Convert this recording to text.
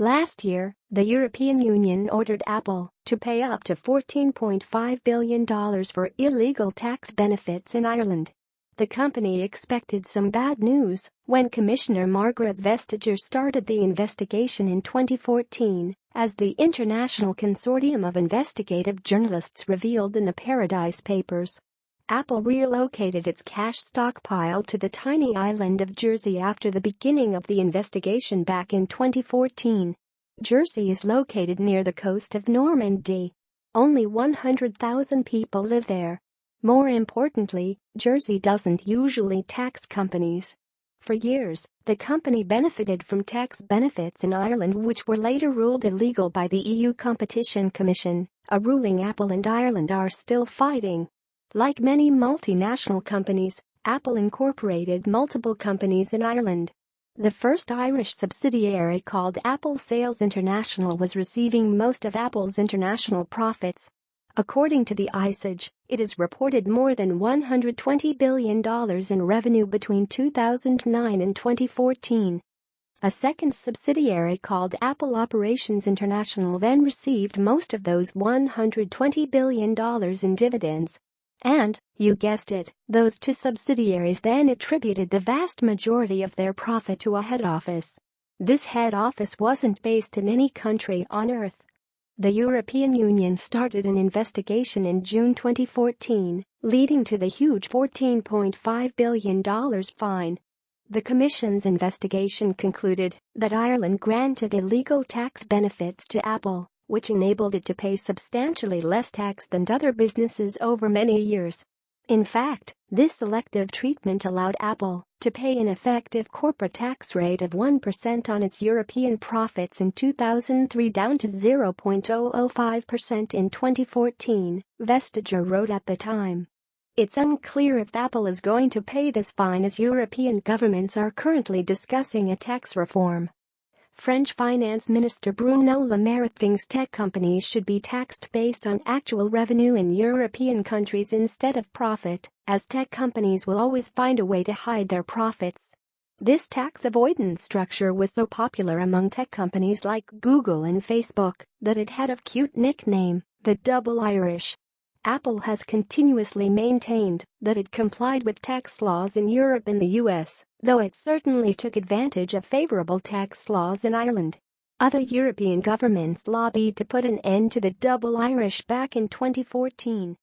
Last year, the European Union ordered Apple to pay up to $14.5 billion for illegal tax benefits in Ireland. The company expected some bad news when Commissioner Margrethe Vestager started the investigation in 2014, as the International Consortium of Investigative Journalists revealed in the Paradise Papers. Apple relocated its cash stockpile to the tiny island of Jersey after the beginning of the investigation back in 2014. Jersey is located near the coast of Normandy. Only 100,000 people live there. More importantly, Jersey doesn't usually tax companies. For years, the company benefited from tax benefits in Ireland which were later ruled illegal by the EU Competition Commission, a ruling Apple and Ireland are still fighting. Like many multinational companies, Apple incorporated multiple companies in Ireland. The first Irish subsidiary, called Apple Sales International, was receiving most of Apple's international profits. According to the ISAG, it is reported more than $120 billion in revenue between 2009 and 2014. A second subsidiary, called Apple Operations International, then received most of those $120 billion in dividends. And, you guessed it, those two subsidiaries then attributed the vast majority of their profit to a head office. This head office wasn't based in any country on Earth. The European Union started an investigation in June 2014, leading to the huge $14.5 billion fine. The Commission's investigation concluded that Ireland granted illegal tax benefits to Apple, which enabled it to pay substantially less tax than other businesses over many years. In fact, this selective treatment allowed Apple to pay an effective corporate tax rate of 1% on its European profits in 2003 down to 0.005% in 2014, Vestager wrote at the time. It's unclear if Apple is going to pay this fine, as European governments are currently discussing a tax reform. French Finance Minister Bruno Le Maire thinks tech companies should be taxed based on actual revenue in European countries instead of profit, as tech companies will always find a way to hide their profits. This tax avoidance structure was so popular among tech companies like Google and Facebook that it had a cute nickname, the Double Irish. Apple has continuously maintained that it complied with tax laws in Europe and the US, though it certainly took advantage of favorable tax laws in Ireland. Other European governments lobbied to put an end to the Double Irish back in 2014.